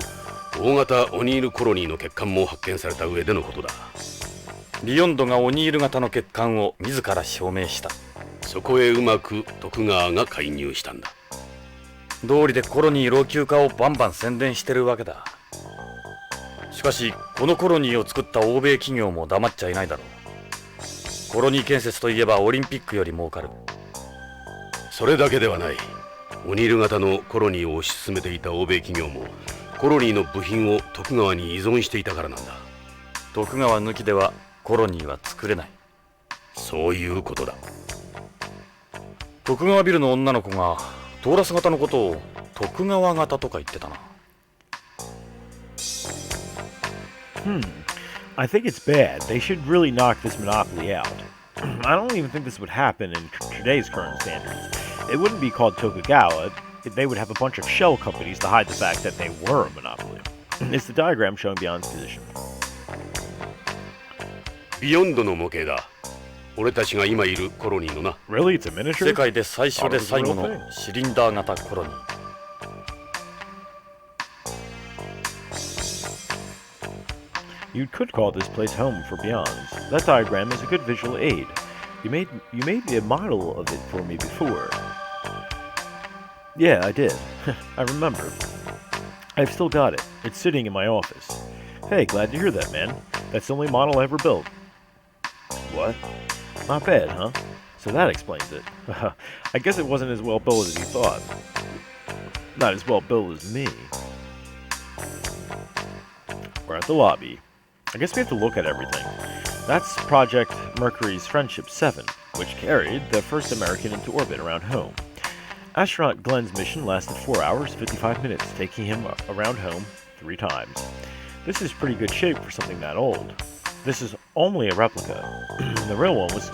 大型オニールコロニーの欠陥も発見された上でのことだ。ビヨンドがオニール型の欠陥を自ら証明した。そこへうまく徳川が介入したんだ。道理でコロニー老朽化をバンバン宣伝してるわけだ。しかしこのコロニーを作った欧米企業も黙っちゃいないだろう。コロニー建設といえばオリンピックより儲かる。それだけではない。オニール型のコロニーを推し進めていた欧米企業もコロニーの部品を徳川に依存していたからなんだ。徳川抜きではコロニーは作れない。そういうことだ。徳川ビルの女の子がトーラス型のことを徳川型とか言ってたな。I think it's bad. They should really knock this monopoly out. I don't even think this would happen in today's current standards. It wouldn't be called Tokugawa. They would have a bunch of shell companies to hide the fact that they were a monopoly. It's the diagram showing Beyond's position. ビヨンドの模型だ。俺たちが今いるコロニーのな。Really? It's a miniature? 世界で最初で最後のシリンダー型コロニー。You could call this place home for Beyonds. That diagram is a good visual aid. You made a model of it for me before. Yeah, I did. I remember. I've still got it. It's sitting in my office. Hey, glad to hear that, man. That's the only model I ever built. What? Not bad, huh? So that explains it. I guess it wasn't as well built as you thought. Not as well built as me. We're at the lobby. I guess we have to look at everything. That's Project Mercury's Friendship 7, which carried the first American into orbit around home. Astronaut Glenn's mission lasted 4 hours, 55 minutes, taking him around home 3 times. This is pretty good shape for something that old. This is only a replica. The real one was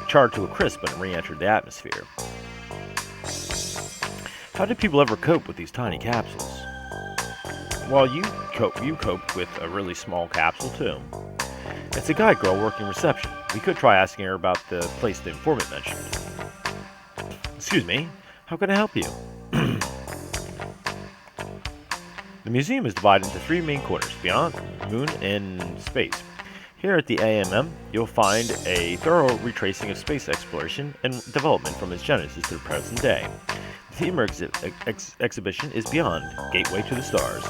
charred to a crisp when it re-entered the atmosphere. How did people ever cope with these tiny capsules? Well, you coped with a really small capsule too. It's a guide girl working reception. We could try asking her about the place the informant mentioned. Excuse me, how can I help you? The museum is divided into 3 main corners, beyond, moon, and space. Here at the AMM, you'll find a thorough retracing of space exploration and development from its genesis to the present day. The theme of exhibition is Beyond, Gateway to the Stars.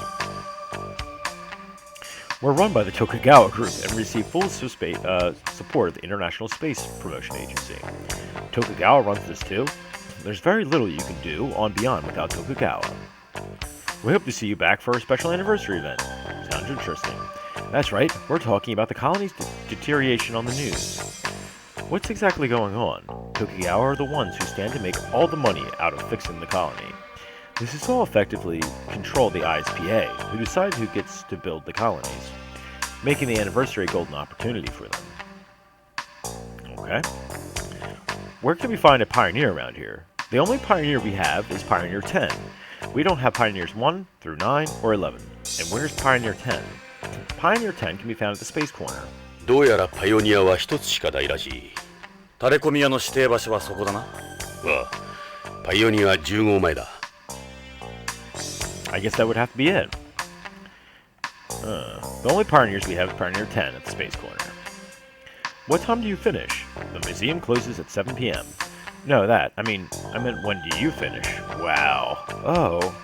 We're run by the Tokugawa Group and receive full support of the International Space Promotion Agency. Tokugawa runs this too. There's very little you can do on Beyond without Tokugawa. We hope to see you back for our special anniversary event. Sounds interesting. That's right, we're talking about the colony's deterioration on the news. What's exactly going on? Tokugawa are the ones who stand to make all the money out of fixing the colony. This is all effectively control the ISPA, who decides who gets to build the colonies, making the anniversary a golden opportunity for them. Okay. Where can we find a pioneer around here? The only pioneer we have is Pioneer 10. We don't have Pioneers 1 through 9 or 11. And where's Pioneer 10? Pioneer 10 can be found at the Space Corner. どうやらパイオニアは一つしかないらしい。タレコミ屋の指定場所はそこだな。ああ、パイオニア10号前だ。I guess that would have to be it. The only pioneers we have is Pioneer 10 at the Space Corner. What time do you finish? The museum closes at 7 p.m. No, I meant when do you finish? Wow. Oh,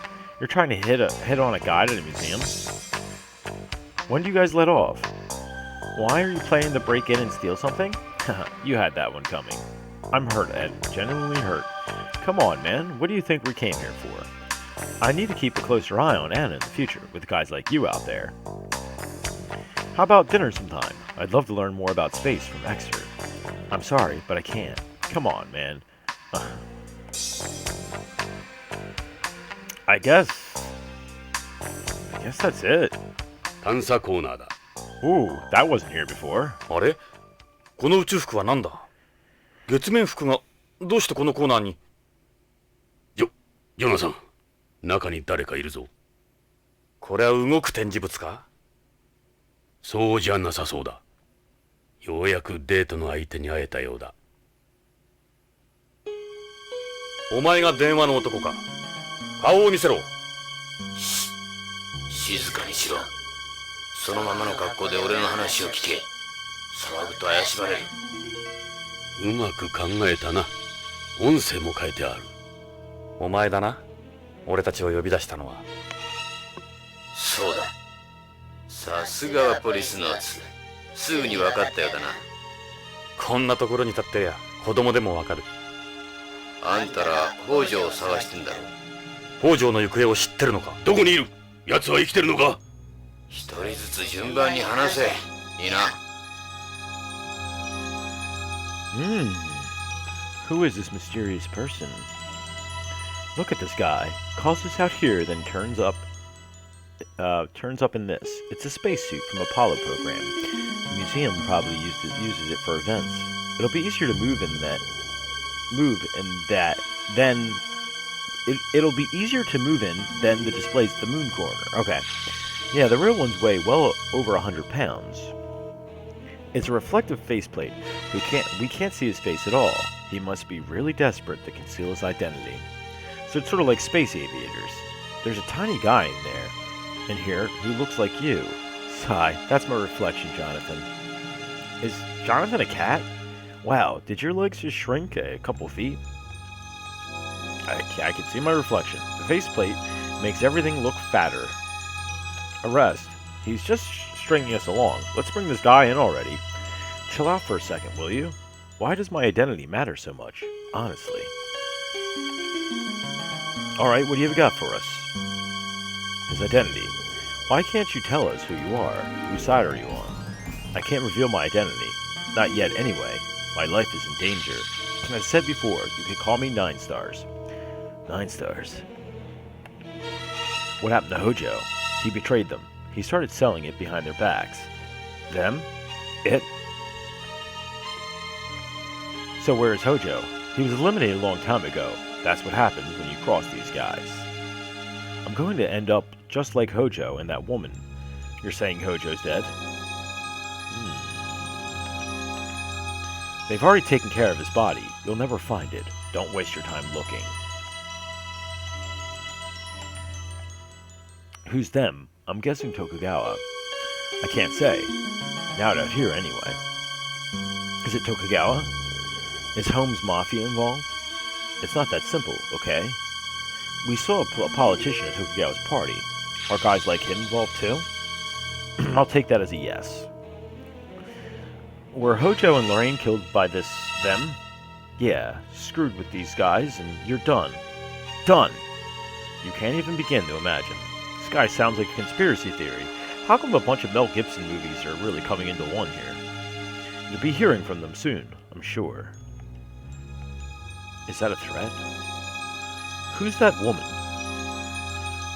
you're trying to hit on a guide at a museum? When do you guys let off? Why are you planning to break in and steal something? You had that one coming. I'm hurt, Ed. Genuinely hurt. Come on, man. What do you think we came here for? I need to keep a closer eye on Anna in the future, with guys like you out there. How about dinner sometime? I'd love to learn more about space from Exeter. I'm sorry, but I can't. Come on, man. I guess that's it. 探査コーナーだ。 Ooh, that wasn't here before. あれ？この宇宙服は何だ？月面服がどうしてこのコーナーに？ヨナさん、中に誰かいるぞ。これは動く展示物か？そうじゃなさそうだ。ようやくデートの相手に会えたようだ。お前が電話の男か？顔を見せろ。静かにしろ。そのままの格好で俺の話を聞け。騒ぐと怪しまれる。うまく考えたな。音声も変えてある。お前だな。俺たちを呼び出したのは。そうだ。さすがはポリスノーツ。すぐに分かったようだな。こんなところに立ってりゃ子供でもわかる。あんたら北条を探してんだろ。北条の行方を知ってるのか？どこにいる？奴は生きてるのか？一人ずつ順番に話せ。いいな。Who is this mysterious person? Look at this guy. Calls us out here, then turns up in this. It's a spacesuit from Apollo program. The museum probably uses it for events. It'll be easier to move in that it'll be easier to move in than the displays at the moon corner. Okay. Yeah, the real ones weigh well over 100 pounds. It's a reflective faceplate. We can't see his face at all. He must be really desperate to conceal his identity. So it's sort of like space aviators. There's a tiny guy in here who looks like you. Sigh, that's my reflection, Jonathan. Is Jonathan a cat? Wow, did your legs just shrink a couple feet? I can see my reflection. The faceplate makes everything look fatter. Arrest. He's just stringing us along. Let's bring this guy in already. Chill out for a second, will you? Why does my identity matter so much? Honestly. Alright, what do you got for us? His identity. Why can't you tell us who you are? Whose side are you on? I can't reveal my identity. Not yet, anyway. My life is in danger. As I said before, you can call me 9 Stars. 9 stars. What happened to Hojo? He betrayed them. He started selling it behind their backs. Them? It? So where is Hojo? He was eliminated a long time ago. That's what happens when you cross these guys. I'm going to end up just like Hojo and that woman. You're saying Hojo's dead? They've already taken care of his body. You'll never find it. Don't waste your time looking. Who's them? I'm guessing Tokugawa. I can't say. Not out here anyway. Is it Tokugawa? Is Holmes Mafia involved? It's not that simple, okay? We saw a politician at Tokugawa's party. Are guys like him involved too? I'll take that as a yes. Were Hojo and Lorraine killed by them? Yeah, screwed with these guys and you're done. Done! You can't even begin to imagine. This guy sounds like a conspiracy theory. How come a bunch of Mel Gibson movies are really coming into one here? You'll be hearing from them soon, I'm sure. Is that a threat? Who's that woman?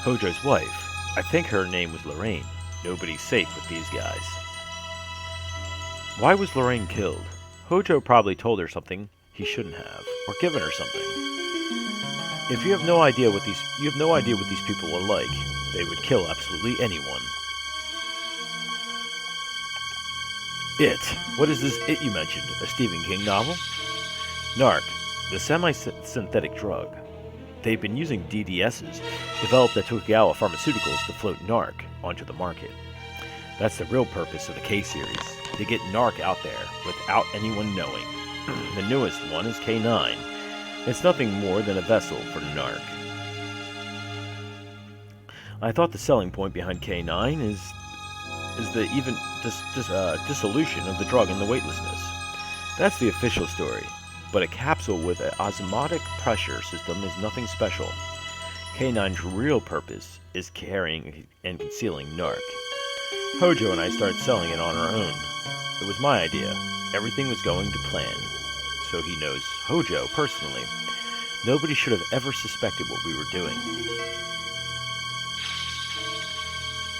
Hojo's wife. I think her name was Lorraine. Nobody's safe with these guys. Why was Lorraine killed? Hojo probably told her something he shouldn't have, or given her something. If you have no idea what these people are like, they would kill absolutely anyone. It. What is this It you mentioned? A Stephen King novel? Narc, the semi-synthetic drug. They've been using DDSs, developed at Tokugawa Pharmaceuticals, to float Narc onto the market. That's the real purpose of the K-series, to get Narc out there without anyone knowing. The newest one is K9. It's nothing more than a vessel for Narc. I thought the selling point behind K9 is the even dissolution of the drug and the weightlessness. That's the official story. But a capsule with an osmotic pressure system is nothing special. K9's real purpose is carrying and concealing Narc. Hojo and I started selling it on our own. It was my idea. Everything was going to plan. So he knows Hojo personally. Nobody should have ever suspected what we were doing.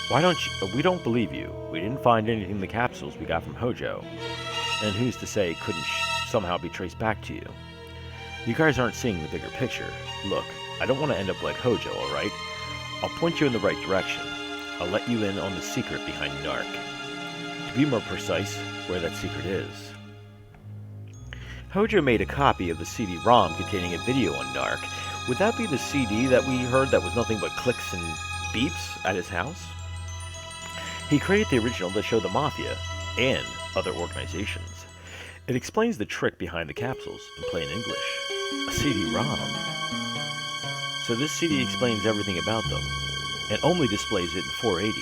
Why don't you? We don't believe you. We didn't find anything in the capsules we got from Hojo. And who's to say it couldn't somehow be traced back to you? You guys aren't seeing the bigger picture. Look, I don't want to end up like Hojo, alright? I'll point you in the right direction. I'll let you in on the secret behind Narc. To be more precise, where that secret is. Hojo made a copy of the CD-ROM containing a video on Narc. Would that be the CD that we heard that was nothing but clicks and beeps at his house? He created the original to show the Mafia and other organizations. It explains the trick behind the capsules in plain English. A CD-ROM. So this CD explains everything about them, and only displays it in 480.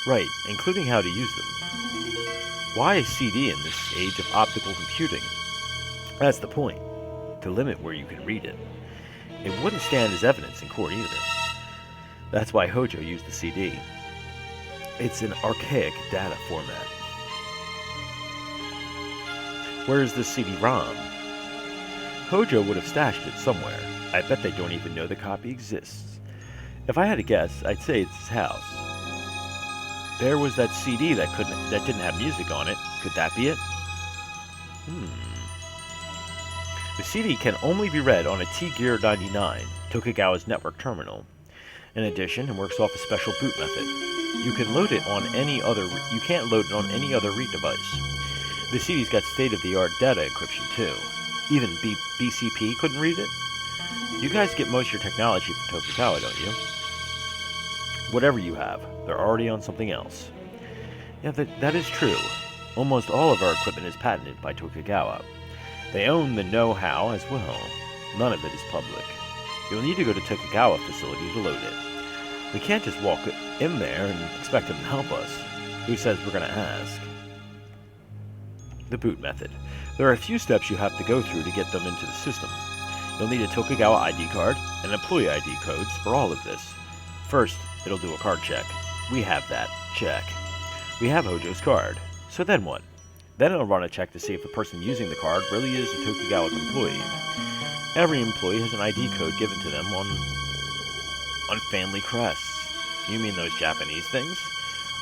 Right, including how to use them. Why a CD in this age of optical computing? That's the point, to limit where you can read it. It wouldn't stand as evidence in court either. That's why Hojo used the CD. It's an archaic data format. Where is this CD-ROM? Hojo would have stashed it somewhere. I bet they don't even know the copy exists. If I had to guess, I'd say it's his house. There was that CD that didn't have music on it. Could that be it? The CD can only be read on a T-Gear 99, Tokugawa's network terminal. In addition, it works off a special boot method. You can't load it on any other read device. The CD's got state-of-the-art data encryption too. Even BCP couldn't read it? You guys get most of your technology from Tokugawa, don't you? Whatever you have, they're already on something else. Yeah, that is true. Almost all of our equipment is patented by Tokugawa. They own the know-how as well. None of it is public. You'll need to go to Tokugawa facility to load it. We can't just walk in there and expect them to help us. Who says we're going to ask? The boot method. There are a few steps you have to go through to get them into the system. You'll need a Tokugawa ID card and employee ID codes for all of this. First, it'll do a card check. We have that. Check. We have Hojo's card. So then what? Then it'll run a check to see if the person using the card really is a Tokugawa employee. Every employee has an ID code given to them on family crests. You mean those Japanese things?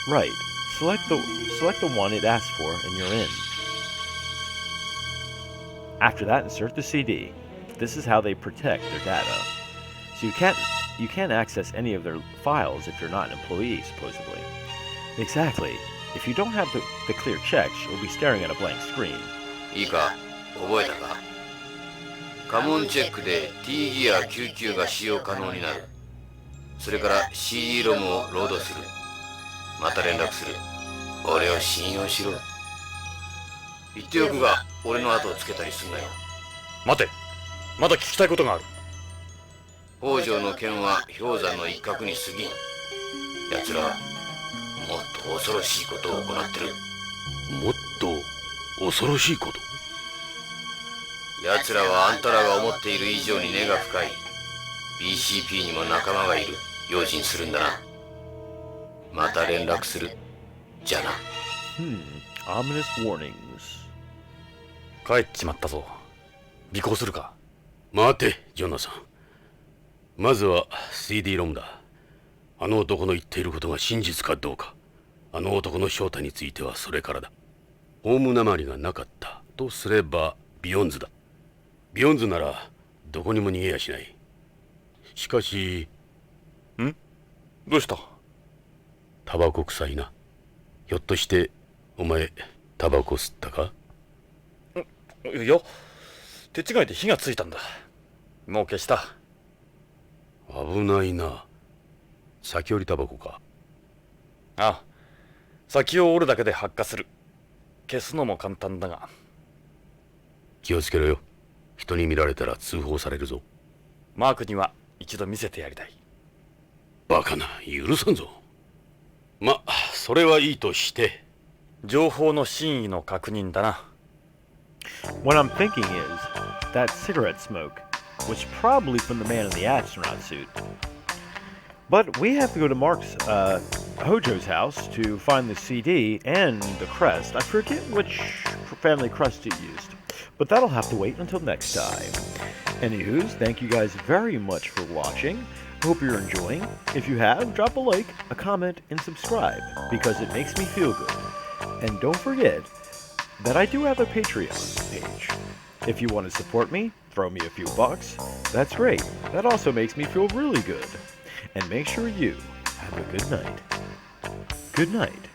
Right. Select the one it asks for and you're in. After that, insert the CD. This is how they protect their data. So you can't access any of their files if you're not an employee, supposedly. Exactly. If you don't have the clear checks, you'll be staring at a blank screen. いいか、覚えたか？カモンチェックで T ギア99が使用可能になる。それから CD ロムをロードする。また連絡する。俺を信用しろ。言っておくが、俺の後をつけたりすんなよ。待て、まだ聞きたいことがある。北条の剣は氷山の一角に過ぎん。奴らはもっと恐ろしいことを行ってる。もっと恐ろしいこと？奴らはあんたらが思っている以上に根が深い。BCP にも仲間がいる。用心するんだな。また連絡する。じゃな。Ominous warnings. 帰っちまったぞ。尾行するか？待て、ジョナサン。まずは CD ロムだ。あの男の言っていることが真実かどうか。あの男の正体についてはそれからだ。ホームなまりがなかったとすればビヨンズだ。ビヨンズならどこにも逃げやしない。しかし、どうした？タバコ臭いな。ひょっとしてお前タバコ吸ったか？いや、手違いで火がついたんだ。もう消した。危ないな。先折りタバコか？ああ、先を折るだけで発火する。消すのも簡単だが。気をつけろよ。人に見られたら通報されるぞ。マークには一度見せてやりたい。バカな、許さんぞ。ま、それはいいとして。情報の真意の確認だな。What I'm thinking is, that cigarette smoke was probably from the man in the astronaut suit. But we have to go to Mark's, Hojo's house to find the CD and the crest. I forget which family crest it used, but that'll have to wait until next time. Anywho's, thank you guys very much for watching. Hope you're enjoying. If you have, drop a like, a comment, and subscribe, because it makes me feel good. And don't forget that I do have a Patreon page. If you want to support me, throw me a few bucks. That's great. That also makes me feel really good. And make sure you have a good night. Good night.